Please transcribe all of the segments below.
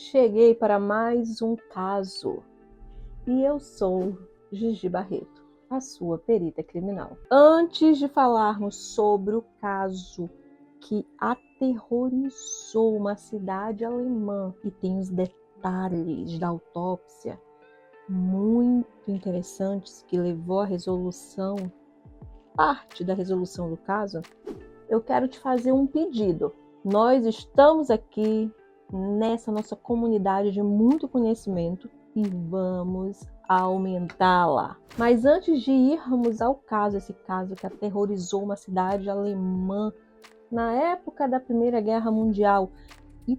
Cheguei para mais um caso e eu sou Gigi Barreto, a sua perita criminal. Antes de falarmos sobre o caso que aterrorizou uma cidade alemã e tem os detalhes da autópsia muito interessantes que levou à resolução, parte da resolução do caso, eu quero te fazer um pedido. Nós estamos aqui nessa nossa comunidade de muito conhecimento e vamos aumentá-la. Mas antes de irmos ao caso, esse caso que aterrorizou uma cidade alemã na época da Primeira Guerra Mundial e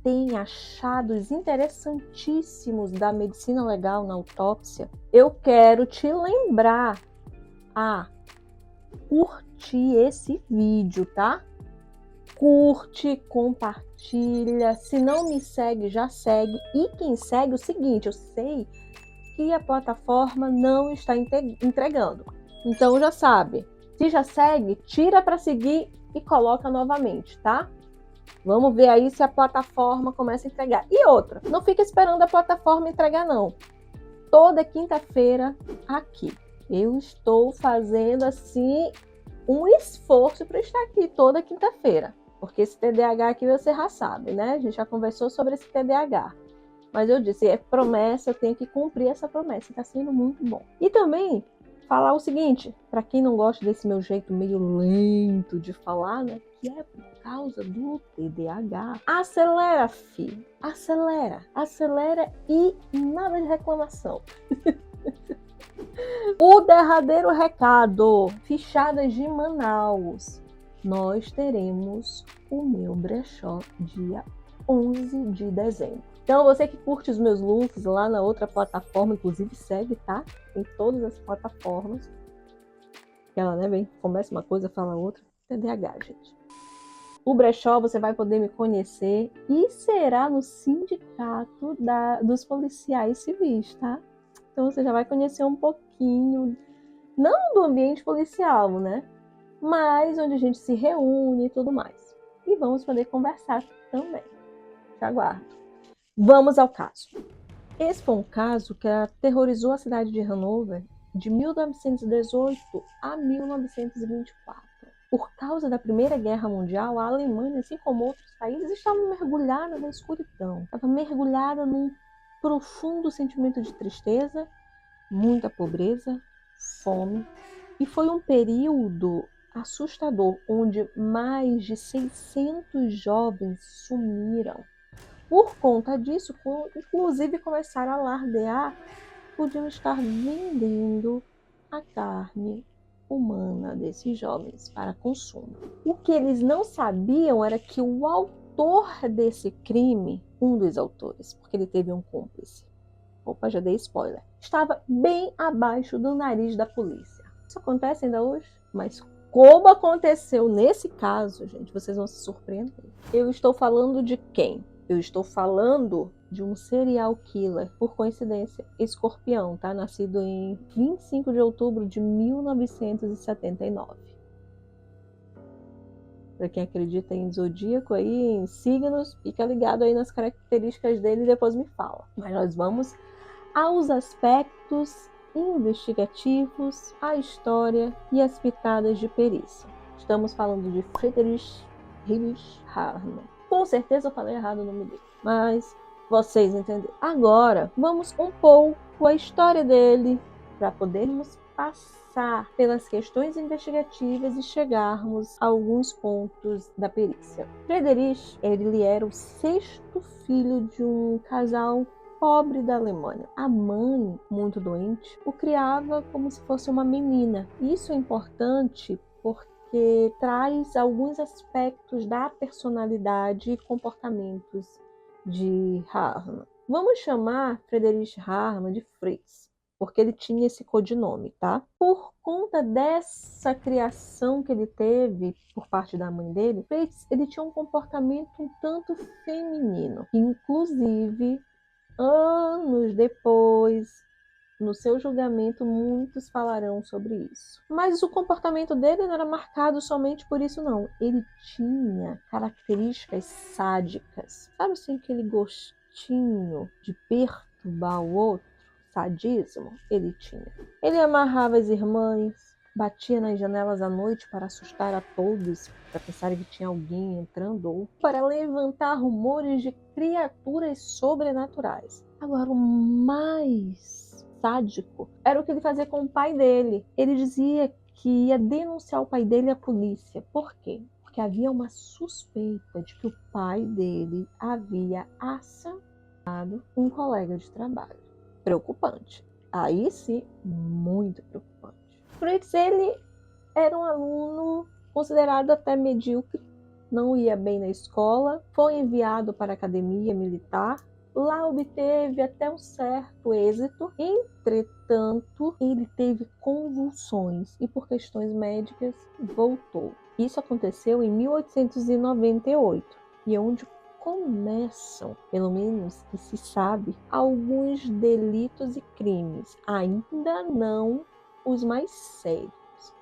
tem achados interessantíssimos da medicina legal na autópsia, eu quero te lembrar a curtir esse vídeo, tá? Curte, compartilha. Se não me segue, já segue. E quem segue, o seguinte, eu sei que a plataforma não está entregando. Então já sabe, se já segue, tira para seguir e coloca novamente, tá? Vamos ver aí se a plataforma começa a entregar. E outra, não fica esperando a plataforma entregar, não. Toda quinta-feira aqui. Eu estou fazendo, assim, um esforço para estar aqui toda quinta-feira. Porque esse TDAH aqui você já sabe, né? A gente já conversou sobre esse TDAH. Mas eu disse, é promessa, eu tenho que cumprir essa promessa. Está sendo muito bom. E também falar o seguinte, para quem não gosta desse meu jeito meio lento de falar, né? Que é por causa do TDAH. Acelera, filho. Acelera. Acelera e nada de reclamação. O derradeiro recado. Fichadas de Manaus. Nós teremos o meu brechó dia 11 de dezembro. Então, você que curte os meus looks lá na outra plataforma, inclusive segue, tá? Em todas as plataformas. Ela, né, bem, começa uma coisa, fala outra. TDAH, gente. O brechó você vai poder me conhecer e será no sindicato dos policiais civis, tá? Então, você já vai conhecer um pouquinho, não do ambiente policial, né? Mas onde a gente se reúne e tudo mais. E vamos poder conversar também. Te aguardo. Vamos ao caso. Esse foi um caso que aterrorizou a cidade de Hanover de 1918 a 1924. Por causa da Primeira Guerra Mundial, a Alemanha, assim como outros países, estava mergulhada na escuridão. Estava mergulhada num profundo sentimento de tristeza, muita pobreza, fome. E foi um período assustador, onde mais de 600 jovens sumiram. Por conta disso, inclusive começaram a alardear, podiam estar vendendo a carne humana desses jovens para consumo. O que eles não sabiam era que o autor desse crime, um dos autores, porque ele teve um cúmplice, opa, já dei spoiler, estava bem abaixo do nariz da polícia. Isso acontece ainda hoje, mas como aconteceu nesse caso, gente, vocês vão se surpreender. Eu estou falando de quem? Eu estou falando de um serial killer, por coincidência, escorpião, tá? Nascido em 25 de outubro de 1979. Para quem acredita em zodíaco aí, em signos, fica ligado aí nas características dele e depois me fala. Mas nós vamos aos aspectos investigativos, a história e as pitadas de perícia. Estamos falando de Friedrich Hartmann. Com certeza eu falei errado o nome dele, mas vocês entenderam. Agora, vamos um pouco a história dele para podermos passar pelas questões investigativas e chegarmos a alguns pontos da perícia. Friedrich, ele era o sexto filho de um casal pobre da Alemanha. A mãe, muito doente, o criava como se fosse uma menina. Isso é importante porque traz alguns aspectos da personalidade e comportamentos de Hartmann. Vamos chamar Friedrich Hartmann de Fritz, porque ele tinha esse codinome, tá? Por conta dessa criação que ele teve por parte da mãe dele, Fritz, ele tinha um comportamento um tanto feminino. Inclusive, anos depois, no seu julgamento, muitos falarão sobre isso. Mas o comportamento dele não era marcado somente por isso, não. Ele tinha características sádicas. Sabe assim, aquele gostinho jeitinho de perturbar o outro, sadismo, ele tinha. Ele amarrava as irmãs, batia nas janelas à noite para assustar a todos, para pensarem que tinha alguém entrando, ou para levantar rumores de criaturas sobrenaturais. Agora, o mais sádico era o que ele fazia com o pai dele. Ele dizia que ia denunciar o pai dele à polícia. Por quê? Porque havia uma suspeita de que o pai dele havia assassinado um colega de trabalho. Preocupante. Aí sim, muito preocupante. Fritz, ele era um aluno considerado até medíocre, não ia bem na escola, foi enviado para a academia militar. Lá obteve até um certo êxito, entretanto, ele teve convulsões e, por questões médicas, voltou. Isso aconteceu em 1898, e é onde começam, pelo menos que se sabe, alguns delitos e crimes, ainda não os mais sérios,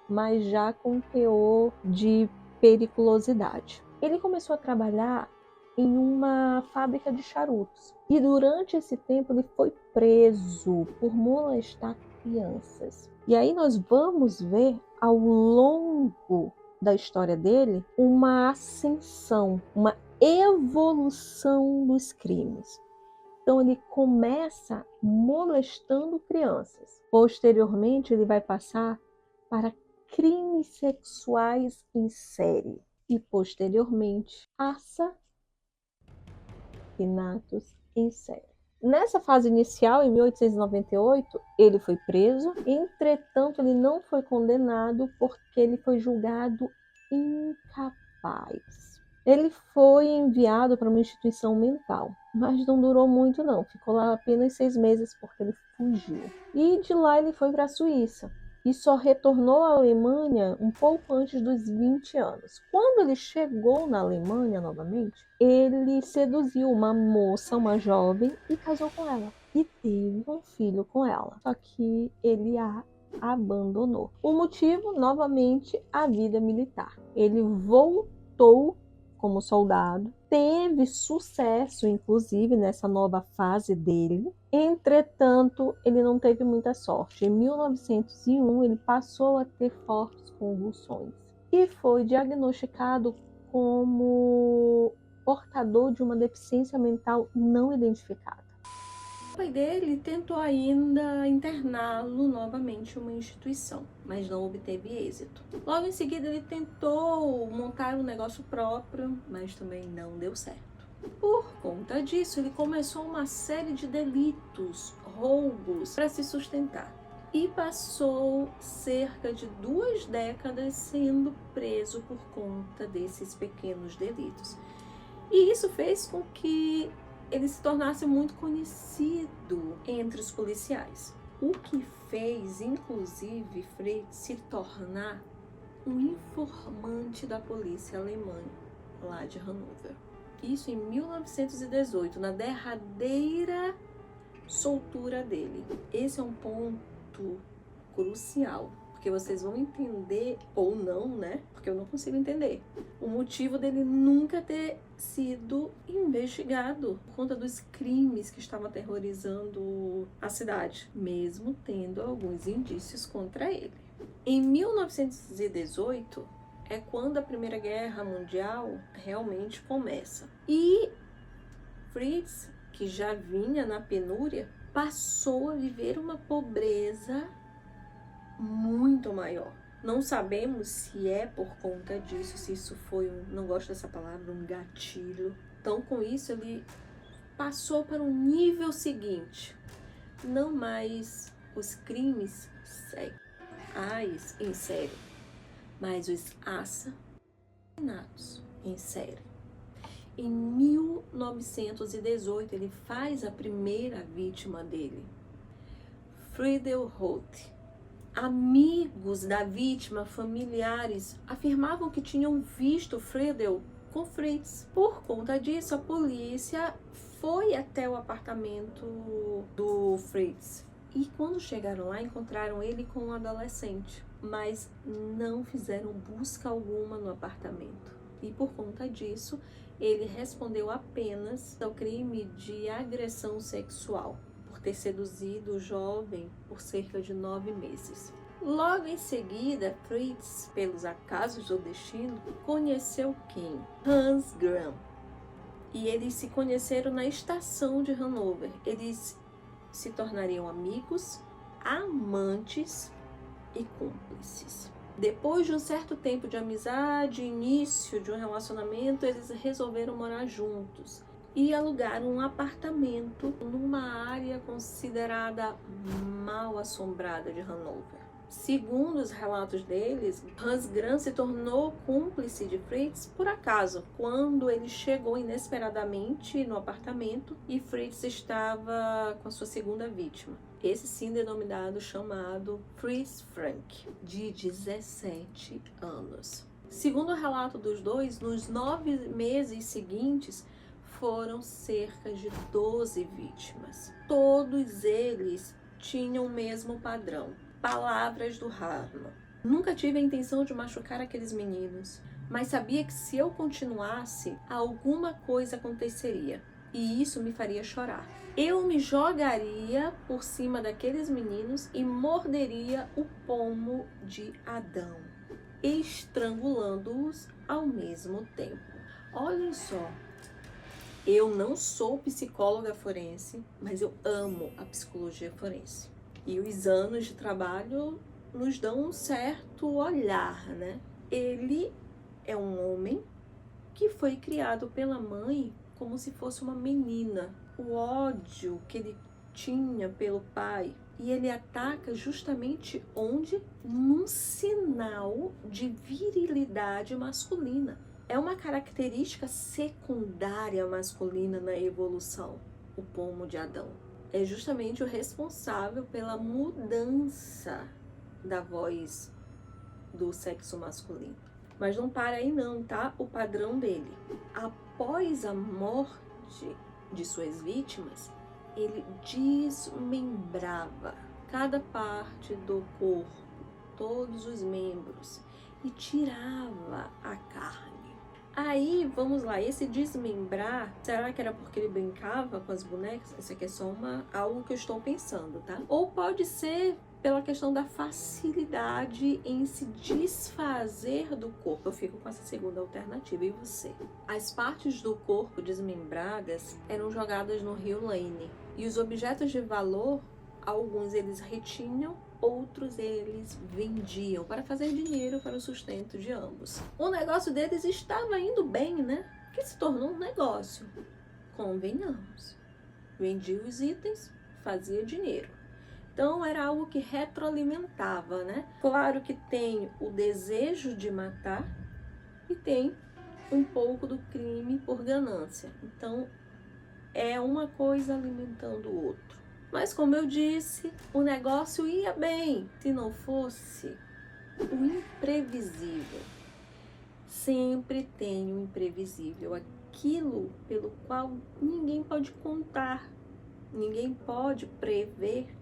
mas já com teor de periculosidade. Ele começou a trabalhar em uma fábrica de charutos. E durante esse tempo ele foi preso por molestar crianças. E aí nós vamos ver ao longo da história dele uma ascensão, uma evolução dos crimes. Então ele começa molestando crianças. Posteriormente ele vai passar para crimes sexuais em série. E posteriormente assassinatos em série. Nessa fase inicial, em 1898, ele foi preso. Entretanto, ele não foi condenado porque ele foi julgado incapaz. Ele foi enviado para uma instituição mental, mas não durou muito não. Ficou lá apenas 6 meses porque ele fugiu. E de lá ele foi para a Suíça. E só retornou à Alemanha um pouco antes dos 20 anos. Quando ele chegou na Alemanha novamente, ele seduziu uma moça, uma jovem, e casou com ela. E teve um filho com ela. Só que ele a abandonou. O motivo, novamente, a vida militar. Ele voltou como soldado, teve sucesso, inclusive, nessa nova fase dele. Entretanto, ele não teve muita sorte. Em 1901, ele passou a ter fortes convulsões e foi diagnosticado como portador de uma deficiência mental não identificada. O pai dele tentou ainda interná-lo novamente em uma instituição, mas não obteve êxito. Logo em seguida ele tentou montar um negócio próprio, mas também não deu certo. Por conta disso, ele começou uma série de delitos, roubos, para se sustentar. E passou cerca de 2 décadas sendo preso por conta desses pequenos delitos. E isso fez com que ele se tornasse muito conhecido entre os policiais. O que fez, inclusive, Fritz se tornar um informante da polícia alemã lá de Hannover. Isso em 1918, na derradeira soltura dele. Esse é um ponto crucial, porque vocês vão entender, ou não, né? Porque eu não consigo entender. O motivo dele nunca ter sido investigado por conta dos crimes que estavam aterrorizando a cidade, mesmo tendo alguns indícios contra ele. Em 1918 é quando a Primeira Guerra Mundial realmente começa. E Fritz, que já vinha na penúria, passou a viver uma pobreza muito maior. Não sabemos se é por conta disso, se isso foi não gosto dessa palavra, um gatilho. Então, com isso, ele passou para um nível seguinte. Não mais os crimes sexuais em série, mas os assassinatos em série. Em 1918, ele faz a primeira vítima dele, Friedel Roth. Amigos da vítima, familiares, afirmavam que tinham visto Friedel com Fritz. Por conta disso, a polícia foi até o apartamento do Fritz. E quando chegaram lá, encontraram ele com um adolescente, mas não fizeram busca alguma no apartamento. E por conta disso, ele respondeu apenas ao crime de agressão sexual, por ter seduzido o jovem por cerca de 9 meses. Logo em seguida, Fritz, pelos acasos do destino, conheceu quem? Hans Gram. E eles se conheceram na estação de Hanover. Eles se tornariam amigos, amantes e cúmplices. Depois de um certo tempo de amizade, início de um relacionamento, eles resolveram morar juntos e alugaram um apartamento numa área considerada mal assombrada de Hanover. Segundo os relatos deles, Hans Gram se tornou cúmplice de Fritz por acaso, quando ele chegou inesperadamente no apartamento e Fritz estava com a sua segunda vítima. Esse sim denominado chamado Fritz Frank, de 17 anos. Segundo o relato dos dois, nos 9 meses seguintes foram cerca de 12 vítimas. Todos eles tinham o mesmo padrão. Palavras do Harman. Nunca tive a intenção de machucar aqueles meninos, mas sabia que se eu continuasse, alguma coisa aconteceria. E isso me faria chorar. Eu me jogaria por cima daqueles meninos e morderia o pomo de Adão, estrangulando-os ao mesmo tempo. Olhem só, eu não sou psicóloga forense, mas eu amo a psicologia forense. E os anos de trabalho nos dão um certo olhar, né? Ele é um homem que foi criado pela mãe como se fosse uma menina. O ódio que ele tinha pelo pai, e ele ataca justamente onde? Num sinal de virilidade masculina. É uma característica secundária masculina na evolução, o pomo de Adão. É justamente o responsável pela mudança da voz do sexo masculino. Mas não para aí não, tá? O padrão dele. Após a morte de suas vítimas, ele desmembrava cada parte do corpo, todos os membros, e tirava a carne. Aí, vamos lá, esse desmembrar, será que era porque ele brincava com as bonecas? Isso aqui é só algo que eu estou pensando, tá? Ou pode ser pela questão da facilidade em se desfazer do corpo. Eu fico com essa segunda alternativa, e você? As partes do corpo desmembradas eram jogadas no rio Lane, e os objetos de valor, alguns eles retinham, outros eles vendiam para fazer dinheiro para o sustento de ambos. O negócio deles estava indo bem, né? Que se tornou um negócio. Convenhamos. Vendia os itens, fazia dinheiro. Então era algo que retroalimentava, né? Claro que tem o desejo de matar e tem um pouco do crime por ganância. Então é uma coisa alimentando o outro. Mas como eu disse, o negócio ia bem se não fosse o imprevisível. Sempre tem um imprevisível, aquilo pelo qual ninguém pode contar, ninguém pode prever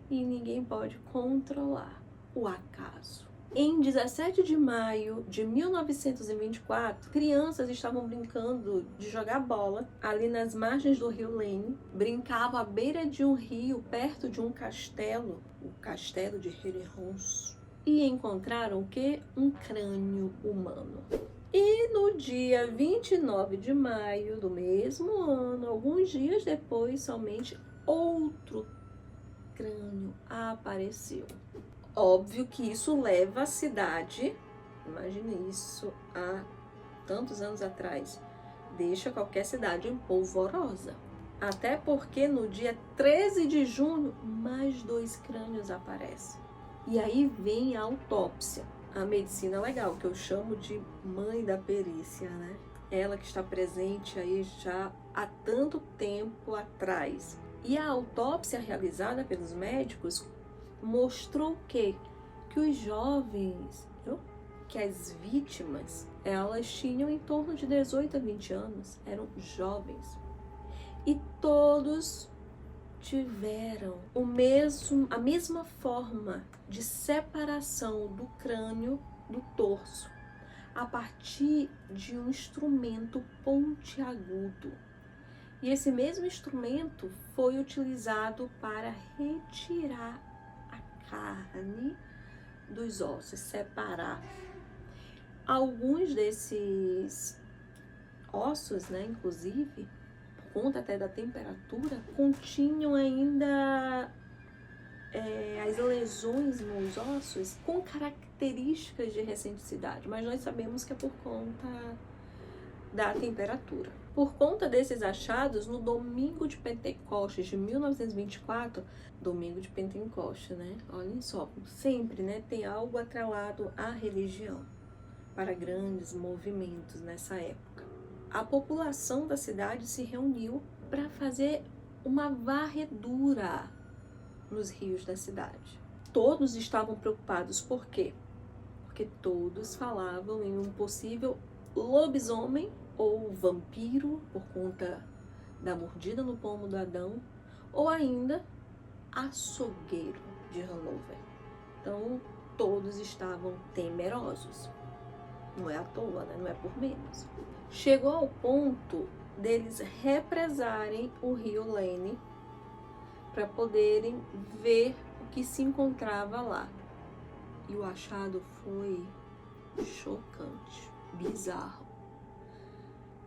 e ninguém pode controlar: o acaso. Em 17 de maio de 1924, crianças estavam brincando de jogar bola ali nas margens do rio Lane. Brincavam à beira de um rio, perto de um castelo, o castelo de Herrenhus, e encontraram o quê? Um crânio humano. E no dia 29 de maio do mesmo ano, alguns dias depois, somente outro crânio apareceu. Óbvio que isso leva a cidade, imagine isso há tantos anos atrás, deixa qualquer cidade empolvorosa. Até porque no dia 13 de junho, mais 2 crânios aparecem. E aí vem a autópsia, a medicina legal, que eu chamo de mãe da perícia, né? Ela que está presente aí já há tanto tempo atrás. E a autópsia realizada pelos médicos mostrou que os jovens, que as vítimas, elas tinham em torno de 18 a 20 anos, eram jovens. E todos tiveram a mesma forma de separação do crânio do torso. a partir de um instrumento pontiagudo. E esse mesmo instrumento foi utilizado para retirar a carne dos ossos, separar. Alguns desses ossos, né, inclusive, por conta até da temperatura, continham ainda as lesões nos ossos com características de recenticidade, mas nós sabemos que é por conta da temperatura. Por conta desses achados, no domingo de Pentecostes de 1924, domingo de Pentecostes, né? Olhem só, sempre, né, tem algo atrelado à religião para grandes movimentos nessa época. A população da cidade se reuniu para fazer uma varredura nos rios da cidade. Todos estavam preocupados, por quê? Porque todos falavam em um possível lobisomem ou vampiro por conta da mordida no pomo do Adão, ou ainda açougueiro de Hanover. Então todos estavam temerosos. Não é à toa, né? Não é por menos. Chegou ao ponto deles represarem o rio Lene para poderem ver o que se encontrava lá. E o achado foi chocante, bizarro.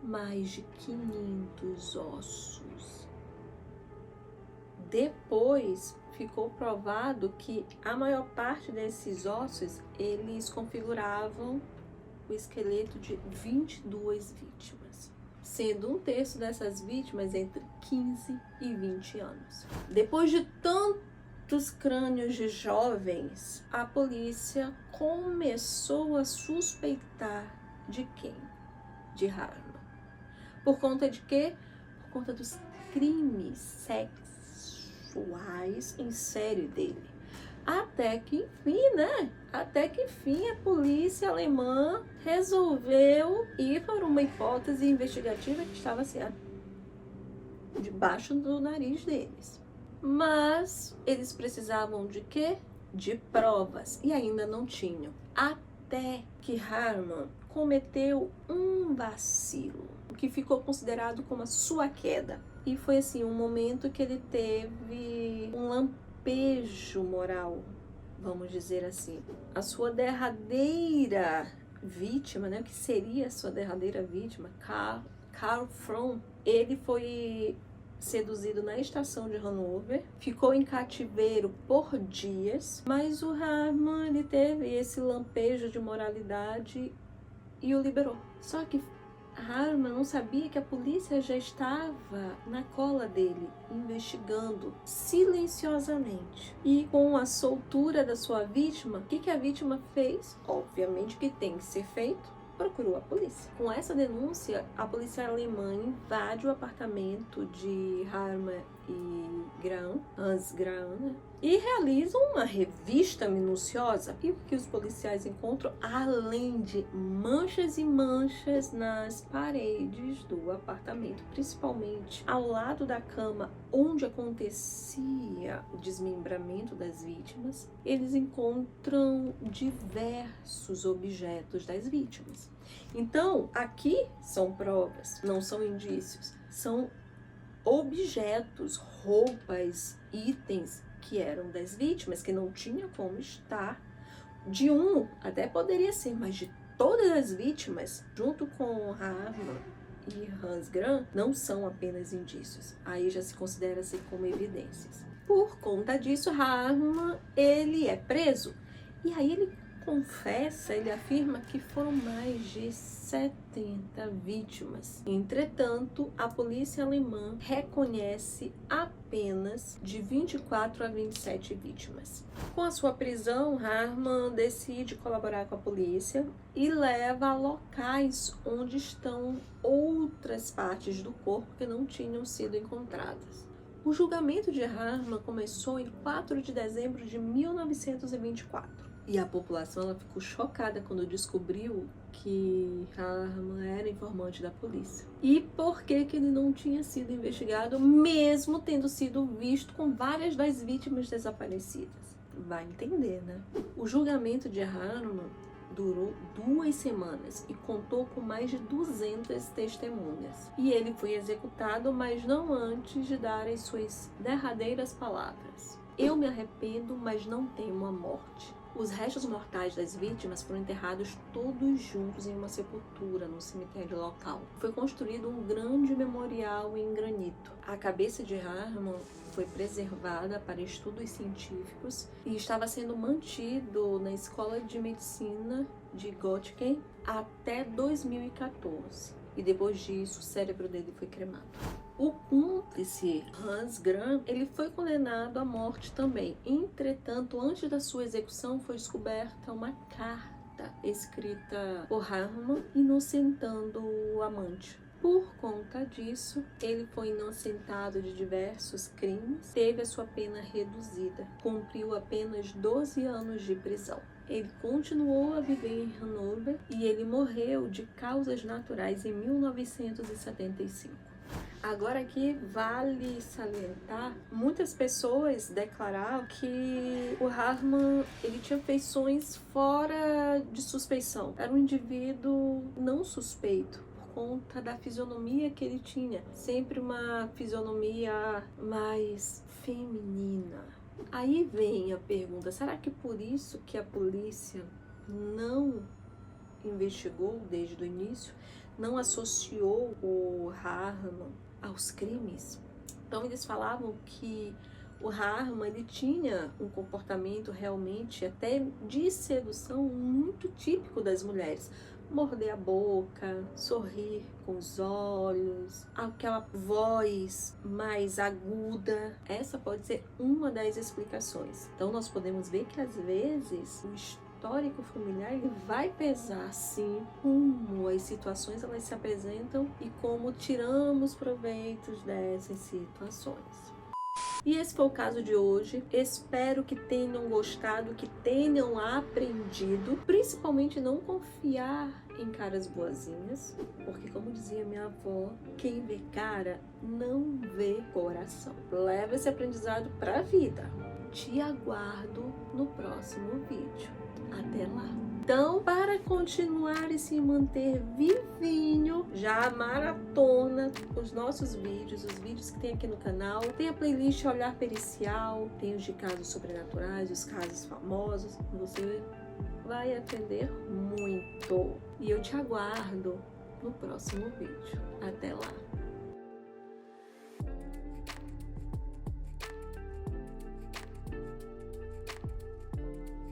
Mais de 500 ossos. Depois ficou provado que a maior parte desses ossos, eles configuravam o esqueleto de 22 vítimas, sendo um terço dessas vítimas entre 15 e 20 anos. Depois de tantos crânios de jovens, a polícia começou a suspeitar de quem? De Harman. Por conta de quê? Por conta dos crimes sexuais em série dele. Até que enfim, né? Até que enfim a polícia alemã resolveu ir para uma hipótese investigativa que estava assim, debaixo do nariz deles. Mas eles precisavam de quê? De provas. E ainda não tinham. Até que Harman cometeu um vacilo, o que ficou considerado como a sua queda. E foi assim, um momento que ele teve um lampejo moral, vamos dizer assim. A sua derradeira vítima, né, o que seria a sua derradeira vítima, Karl Fromm, ele foi seduzido na estação de Hanover, ficou em cativeiro por dias, mas o Harman, ele teve esse lampejo de moralidade e o liberou. Só que Harman não sabia que a polícia já estava na cola dele, investigando silenciosamente. E com a soltura da sua vítima, o que a vítima fez? Obviamente que tem que ser feito, procurou a polícia. Com essa denúncia, a polícia alemã invade o apartamento de Harman e Hans Grahn, né? E realizam uma revista minuciosa. E o que os policiais encontram? Além de manchas e manchas nas paredes do apartamento, principalmente ao lado da cama onde acontecia o desmembramento das vítimas, eles encontram diversos objetos das vítimas. Então, aqui são provas, não são indícios, são objetos, roupas, itens que eram das vítimas, que não tinha como estar. De um, até poderia ser, mas de todas as vítimas, junto com Harman e Hans Grahn, não são apenas indícios. Aí já se considera-se como evidências. Por conta disso, Harman, ele é preso. E aí ele confessa, ele afirma que foram mais de 70 vítimas. Entretanto, a polícia alemã reconhece apenas de 24 a 27 vítimas. Com a sua prisão, Harman decide colaborar com a polícia e leva a locais onde estão outras partes do corpo que não tinham sido encontradas. O julgamento de Harman começou em 4 de dezembro de 1924. E a população ela ficou chocada quando descobriu que Harman era informante da polícia. E por que ele não tinha sido investigado, mesmo tendo sido visto com várias das vítimas desaparecidas? Vai entender, né? O julgamento de Harman durou 2 semanas e contou com mais de 200 testemunhas. E ele foi executado, mas não antes de dar as suas derradeiras palavras: "Eu me arrependo, mas não temo a morte." Os restos mortais das vítimas foram enterrados todos juntos em uma sepultura no cemitério local. Foi construído um grande memorial em granito. A cabeça de Harmon foi preservada para estudos científicos e estava sendo mantido na Escola de Medicina de Göttingen até 2014. E depois disso, o cérebro dele foi cremado. O cúmplice Hans Gram, ele foi condenado à morte também. Entretanto, antes da sua execução, foi descoberta uma carta escrita por Harmon inocentando o amante. Por conta disso, ele foi inocentado de diversos crimes, teve a sua pena reduzida, cumpriu apenas 12 anos de prisão. Ele continuou a viver em Hanover e ele morreu de causas naturais em 1975. Agora aqui vale salientar, muitas pessoas declararam que o Harmon, ele tinha feições fora de suspeição. Era um indivíduo não suspeito por conta da fisionomia que ele tinha. Sempre uma fisionomia mais feminina. Aí vem a pergunta, será que por isso que a polícia não investigou desde o início, não associou o Harmon aos crimes? Então eles falavam que o Harmon, ele tinha um comportamento realmente até de sedução muito típico das mulheres. Morder a boca, sorrir com os olhos, aquela voz mais aguda. Essa pode ser uma das explicações. Então nós podemos ver que às vezes o histórico familiar ele vai pesar sim como as situações elas se apresentam e como tiramos proveitos dessas situações. E esse foi o caso de hoje. Espero que tenham gostado, que tenham aprendido, principalmente não confiar em caras boazinhas, porque como dizia minha avó, quem vê cara não vê coração. Leva esse aprendizado pra vida. Te aguardo no próximo vídeo. Até lá! Então, para continuar e se manter vivinho, já maratona os nossos vídeos, os vídeos que tem aqui no canal. Tem a playlist Olhar Pericial, tem os de casos sobrenaturais, os casos famosos. Você vai aprender muito. E eu te aguardo no próximo vídeo. Até lá!